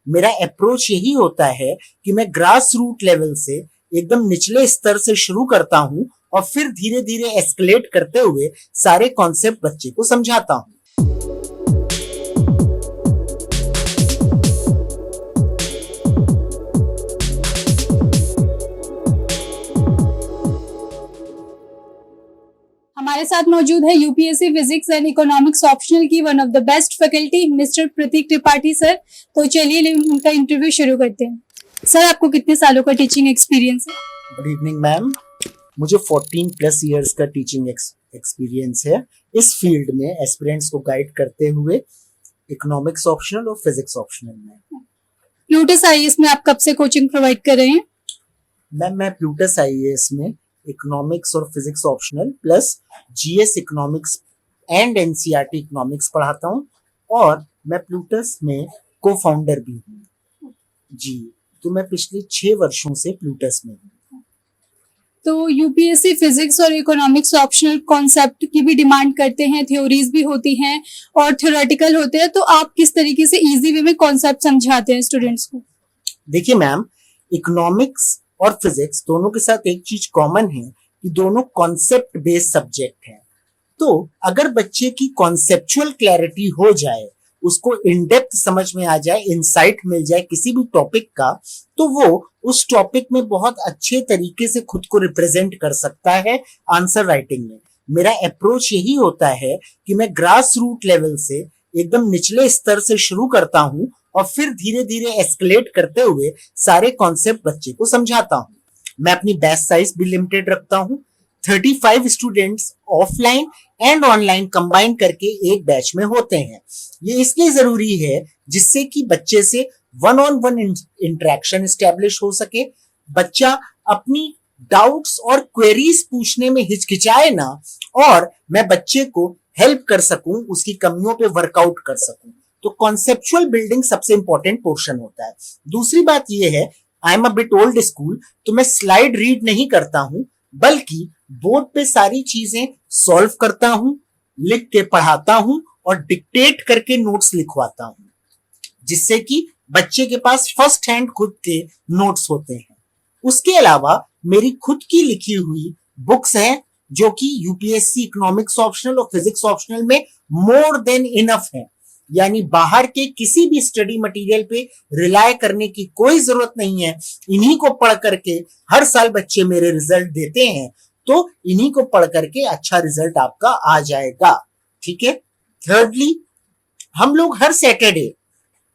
मेरा अप्रोच यही होता है कि मैं ग्रास रूट लेवल से एकदम निचले स्तर से शुरू करता हूं और फिर धीरे धीरे एस्केलेट करते हुए सारे कॉन्सेप्ट बच्चे को समझाता हूं। हमारे साथ मौजूद है UPSC physics and economics optional की one of the best faculty mister Pratik Tripathi sir. तो चलिए उनका इंटरव्यू शुरू करते हैं। सर, आपको कितने सालों का टीचिंग एक्सपीरियंस है? गुड इवनिंग मैम, मुझे 14 प्लस इयर्स का टीचिंग एक्सपीरियंस है इस फील्ड में, एस्पिरेंट्स को गाइड करते हुए इकोनॉमिक्स ऑप्शनल और फिजिक्स ऑप्शनल में। प्लूटस आईएएस में आप कब से कोचिंग प्रोवाइड कर रहे हैं? मैम, मैं प्लूटस आईएएस में इकोनॉमिक्स और physics optional plus GS economics and NCERT economics पढ़ाता हूँ और मैं प्लूटस में को फाउंडर भी हूँ जी। तो मैं पिछले 6 वर्षों से प्लूटस में हूँ। तो यूपीएससी फिजिक्स और इकोनॉमिक्स ऑप्शनल कॉन्सेप्ट की भी डिमांड करते हैं, थ्योरीज भी होती हैं और थ्योरेटिकल होते हैं, तो आप किस तरीके से इजी वे में कॉन्सेप्ट समझाते हैं स्टूडेंट्स को? देखिए मैम, इकोनॉमिक्स और फिजिक्स दोनों के साथ एक चीज कॉमन है कि दोनों कॉन्सेप्ट बेस्ड सब्जेक्ट हैं। तो अगर बच्चे की कॉन्सेप्चुअल क्लैरिटी हो जाए, उसको इन डेप्थ समझ में आ जाए, इंसाइट मिल जाए किसी भी टॉपिक का, तो वो उस टॉपिक में बहुत अच्छे तरीके से खुद को रिप्रेजेंट कर सकता है आंसर राइटिंग में। मेरा अप्रोच यही होता है कि मैं ग्रास रूट लेवल से एकदम निचले स्तर से शुरू करता हूं और फिर धीरे धीरे एस्केलेट करते हुए सारे कॉन्सेप्ट बच्चे को समझाता हूं। मैं अपनी बैच साइज भी लिमिटेड रखता हूं। 35 students offline and online combine करके एक बैच में होते हैं। ये इसलिए जरूरी है जिससे कि बच्चे से one on one interaction establish हो सके, बच्चा अपनी डाउट्स और क्वेरीज पूछने में हिचकिचाए ना, और मैं बच्चे को हेल्प कर सकूं, उसकी कमियों पे वर्कआउट कर सकूं। तो कॉन्सेप्चुअल बिल्डिंग सबसे इंपॉर्टेंट पोर्शन होता है। दूसरी बात यह है, I am a bit old school, तो मैं स्लाइड रीड नहीं करता हूं, बल्कि बोर्ड पे सारी चीजें सॉल्व करता हूं, लिख के पढ़ाता हूं और डिक्टेट करके नोट्स लिखवाता हूं, जिससे कि बच्चे के पास फर्स्ट हैंड खुद के नोट्स होते हैं। उसके अलावा मेरी खुद की लिखी हुई बुक्स हैं जो कि यूपीएससी इकोनॉमिक्स ऑप्शनल और फिजिक्स ऑप्शनल में मोर देन इनफ है। यानी बाहर के किसी भी स्टडी मटेरियल पे रिलाय करने की कोई जरूरत नहीं है। इन्हीं को पढ़ करके हर साल बच्चे मेरे रिजल्ट देते हैं, तो इन्हीं को पढ़ करके अच्छा रिजल्ट आपका आ जाएगा। ठीक है। थर्डली, हम लोग हर सैटरडे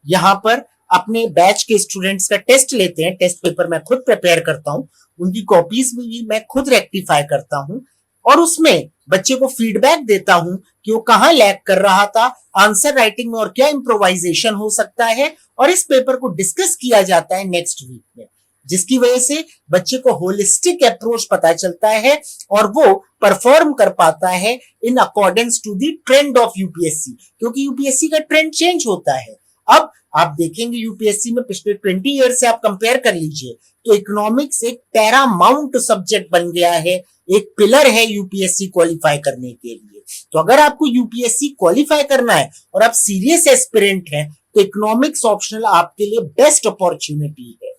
यहाँ पर अपने बैच के स्टूडेंट्स का टेस्ट लेते हैं। टेस्ट पेपर मैं खुद प्रिपेयर करता हूँ, उनकी कॉपीज भी मैं खुद रेक्टिफाई करता हूँ और उसमें बच्चे को फीडबैक देता हूं कि वो कहां लैग कर रहा था आंसर राइटिंग में और क्या इम्प्रोवाइजेशन हो सकता है, और इस पेपर को डिस्कस किया जाता है नेक्स्ट वीक में, जिसकी वजह से बच्चे को होलिस्टिक अप्रोच पता चलता है और वो परफॉर्म कर पाता है in accordance to the trend of UPSC, क्योंकि यूपीएससी का ट्रेंड चेंज होता है। अब आप देखेंगे यूपीएससी में पिछले 20 ईयर से आप कंपेयर कर लीजिए तो इकोनॉमिक्स एक पैरामाउंट सब्जेक्ट बन गया है, एक पिलर है यूपीएससी क्वालिफाई करने के लिए। तो अगर आपको यूपीएससी क्वालिफाई करना है और आप सीरियस एस्पिरेंट हैं तो इकोनॉमिक्स ऑप्शनल आपके लिए बेस्ट अपॉर्चुनिटी है।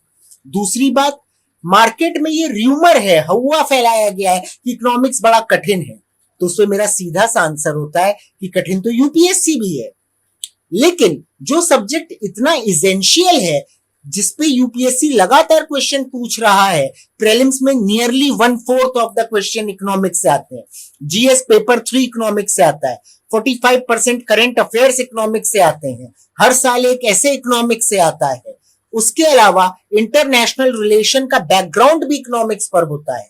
दूसरी बात, मार्केट में ये र्यूमर है, हवा फैलाया गया है कि इकोनॉमिक्स बड़ा कठिन है, तो उसमें मेरा सीधा सा आंसर होता है कि कठिन तो यूपीएससी भी है, लेकिन जो सब्जेक्ट इतना इसेंशियल है, जिसपे यूपीएससी लगातार क्वेश्चन पूछ रहा है, प्रीलिम्स में nearly 1/4 of the question economics से आते हैं, जीएस पेपर 3 इकोनॉमिक्स से आता है, 45% करंट अफेयर्स इकोनॉमिक्स से आते हैं, हर साल एक ऐसे इकोनॉमिक्स से आता है। उसके अलावा इंटरनेशनल रिलेशन का बैकग्राउंड भी इकोनॉमिक्स पर होता है।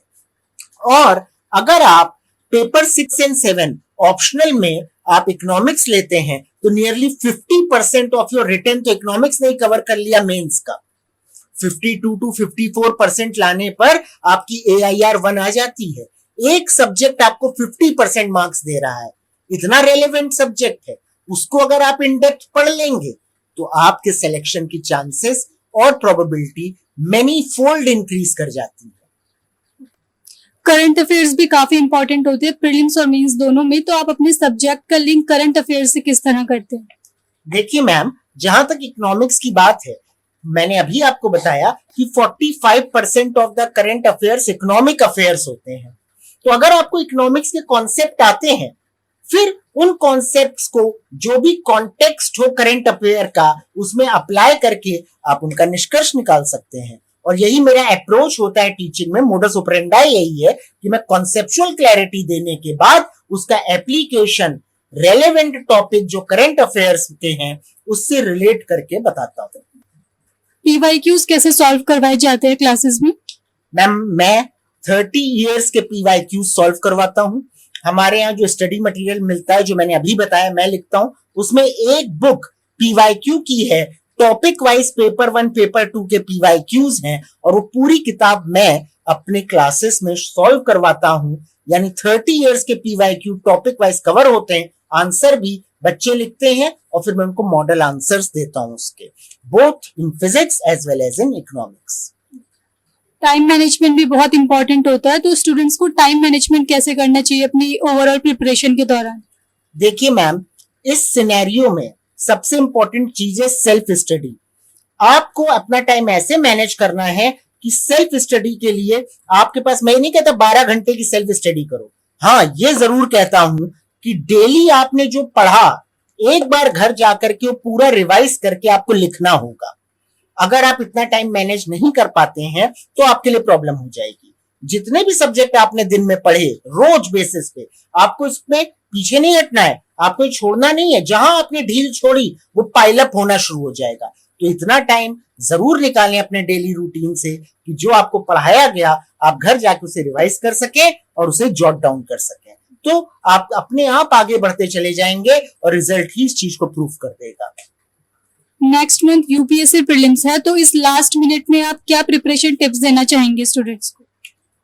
और अगर आप पेपर 6 एंड 7 ऑप्शनल में आप इकोनॉमिक्स लेते हैं तो नियरली 50% ऑफ योर रिटर्न तो इकोनॉमिक्स ने कवर कर लिया मेंस का। 52 to 54% लाने पर आपकी AIR 1 आ जाती है। एक सब्जेक्ट आपको 50% मार्क्स दे रहा है, इतना रेलेवेंट सब्जेक्ट है, उसको अगर आप इन डेप्थ पढ़ लेंगे तो आपके सिलेक्शन की चांसेस और प्रोबेबिलिटी मैनी फोल्ड इंक्रीज कर जाती है। करंट अफेयर्स भी काफी इंपॉर्टेंट होते हैं प्रीलिम्स और मेंस दोनों में, तो आप अपने सब्जेक्ट का लिंक करंट अफेयर्स से किस तरह करते हैं? देखिए मैम, जहां तक इकोनॉमिक्स की बात है, मैंने अभी आपको बताया कि 45% of the current affairs economic affairs होते हैं। तो अगर आपको इकोनॉमिक्स के कॉन्सेप्ट आते हैं, फिर उन कॉन्सेप्ट्स को जो भी कॉन्टेक्स्ट हो करंट अफेयर का, उसमें अप्लाई करके आप उनका निष्कर्ष निकाल सकते हैं। और यही मेरा अप्रोच होता है टीचिंग में। मोडस ऑपरेंडाई यही है कि मैं कॉन्सेप्चुअल क्लैरिटी देने के बाद उसका एप्लीकेशन रेलेवेंट टॉपिक जो करंट अफेयर्स के हैं उससे रिलेट करके बताता हूँ। पीवाईक्यूज कैसे सॉल्व करवाए जाते हैं क्लासेस में? मैम, मैं 30 इयर्स के पीवाईक्यू सॉल्व करवाता हूँ। हमारे यहाँ जो स्टडी मटेरियल मिलता है, जो मैंने अभी बताया मैं लिखता हूँ, उसमें एक बुक पीवाईक्यू की है। टॉपिक वाइज पेपर 1 पेपर 2 के पीवाईक्यूज हैं और वो पूरी किताब मैं अपने क्लासेस में सॉल्व करवाता हूँ। यानी 30 इयर्स के पीवाईक्यू टॉपिक वाइज कवर होते हैं, आंसर भी बच्चे लिखते हैं और फिर मैं उनको मॉडल आंसर्स देता हूँ उसके, both in physics as well as in economics. Time management भी बहुत इंपॉर्टेंट होता है, तो स्टूडेंट्स को टाइम मैनेजमेंट कैसे करना चाहिए अपनी ओवरऑल प्रिपरेशन के दौरान? देखिए मैम, इस सिनेरियो में सबसे इंपॉर्टेंट चीज है सेल्फ स्टडी। आपको अपना टाइम ऐसे मैनेज करना है कि सेल्फ स्टडी के लिए आपके पास, मैं नहीं कहता 12 घंटे की सेल्फ स्टडी करो, हाँ ये जरूर कहता हूं कि डेली आपने जो पढ़ा एक बार घर जाकर के वो पूरा रिवाइज करके आपको लिखना होगा। अगर आप इतना टाइम मैनेज नहीं कर पाते हैं तो आपके लिए प्रॉब्लम हो जाएगी। जितने भी सब्जेक्ट आपने दिन में पढ़े रोज बेसिस पे, आपको इसमें पीछे नहीं हटना है, आपको छोड़ना नहीं है। जहां आपने ढील छोड़ी वो पाइलअप होना शुरू हो जाएगा। तो इतना टाइम जरूर निकालें अपने डेली रूटीन से कि जो आपको पढ़ाया गया आप घर जाके उसे रिवाइज कर सके और उसे जॉट डाउन कर सके। तो आप अपने आप आगे बढ़ते चले जाएंगे और रिजल्ट ही इस चीज को प्रूफ कर देगा। नेक्स्ट मंथ यूपीएससी प्रीलिम्स है, तो इस लास्ट मिनट में आप क्या प्रिपरेशन टिप्स देना चाहेंगे स्टूडेंट्स को?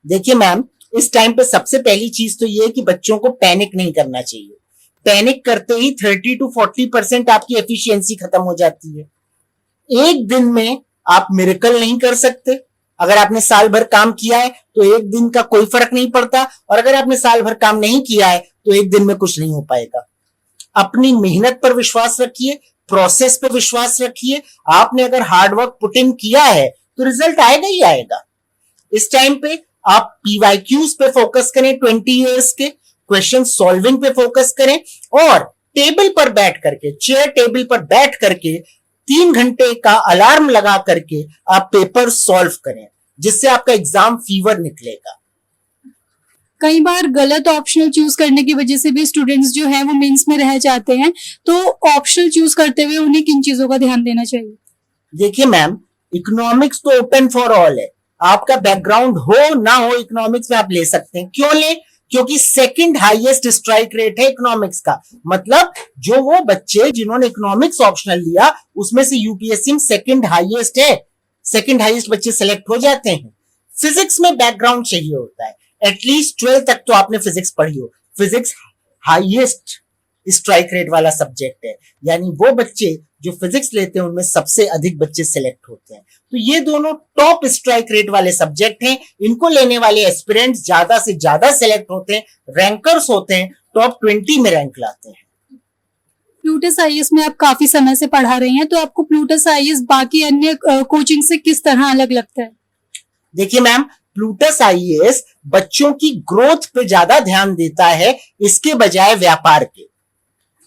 देखिए मैम, इस टाइम पे सबसे पहली चीज तो ये है कि बच्चों को पैनिक नहीं करना चाहिए। पैनिक करते ही 30 to 40% आपकी एफिशिएंसी खत्म हो जाती है। एक दिन में आप मिरेकल नहीं कर सकते। अगर आपने साल भर काम किया है तो एक दिन का कोई फर्क नहीं पड़ता, और अगर आपने साल भर काम नहीं किया है तो एक दिन में कुछ नहीं हो पाएगा। अपनी मेहनत पर विश्वास रखिए, प्रोसेस पर विश्वास रखिए। आपने अगर हार्डवर्क पुट इन किया है तो रिजल्ट आएगा ही आएगा। इस टाइम पे आप पीवाईक्यूज पे फोकस करें, 20 इयर्स के क्वेश्चन सॉल्विंग पे फोकस करें, और टेबल पर बैठ करके, चेयर टेबल पर बैठ करके 3 घंटे का अलार्म लगा करके आप पेपर सॉल्व करें, जिससे आपका एग्जाम फीवर निकलेगा। कई बार गलत ऑप्शनल चूज करने की वजह से भी स्टूडेंट्स जो हैं वो मेंस में रह जाते हैं, तो ऑप्शनल चूज करते हुए उन्हें किन चीजों का ध्यान देना चाहिए? देखिए मैम, इकोनॉमिक्स तो ओपन फॉर ऑल है। आपका बैकग्राउंड हो ना हो इकोनॉमिक्स में आप ले सकते हैं। क्यों ले? क्योंकि सेकंड हाईएस्ट स्ट्राइक रेट है इकोनॉमिक्स का। मतलब जो वो बच्चे जिन्होंने इकोनॉमिक्स ऑप्शनल लिया उसमें से यूपीएससी में सेकंड हाईएस्ट है। सेकंड हाईएस्ट बच्चे सेलेक्ट हो जाते हैं। फिजिक्स में बैकग्राउंड चाहिए होता है, एटलीस्ट 12 तक तो आपने फिजिक्स पढ़ी हो। फिजिक्स हाईएस्ट स्ट्राइक रेट वाला सब्जेक्ट है, यानी वो बच्चे जो फिजिक्स लेते हैं उनमें सबसे अधिक बच्चे सिलेक्ट होते हैं। तो ये दोनों टॉप स्ट्राइक रेट वाले सब्जेक्ट हैं। इनको लेने वाले एस्पिरेंट्स ज्यादा से ज्यादा सिलेक्ट होते हैं, रैंकर्स होते हैं, टॉप 20 में रैंक लाते हैं। प्लूटस आईएएस में आप काफी समय से पढ़ा रहे हैं, तो आपको प्लूटस आईएएस बाकी अन्य कोचिंग से किस तरह अलग लगता है? देखिए मैम, प्लूटस आईएएस बच्चों की ग्रोथ पे ज्यादा ध्यान देता है इसके बजाय व्यापार के।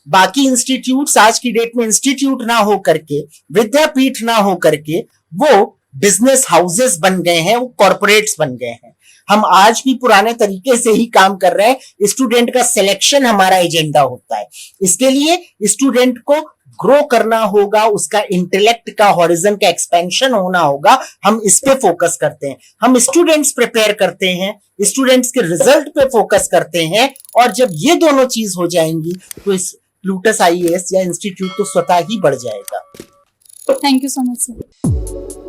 बाकी इंस्टीट्यूट्स आज की डेट में इंस्टीट्यूट ना हो करके, विद्यापीठ ना हो करके वो बिजनेस हाउसेस बन गए हैं, वो कॉर्पोरेट्स बन गए हैं। हम आज भी पुराने तरीके से ही काम कर रहे हैं। स्टूडेंट का सिलेक्शन हमारा एजेंडा होता है। इसके लिए स्टूडेंट को ग्रो करना होगा, उसका इंटेलेक्ट का हॉरिजन का एक्सपेंशन होना होगा। हम इस पे फोकस करते हैं। हम स्टूडेंट्स प्रिपेयर करते हैं, स्टूडेंट्स के रिजल्ट पे फोकस करते हैं, और जब ये दोनों चीज हो जाएंगी तो इस प्लूटस आईएएस या इंस्टीट्यूट तो स्वतः ही बढ़ जाएगा। Thank you so much sir.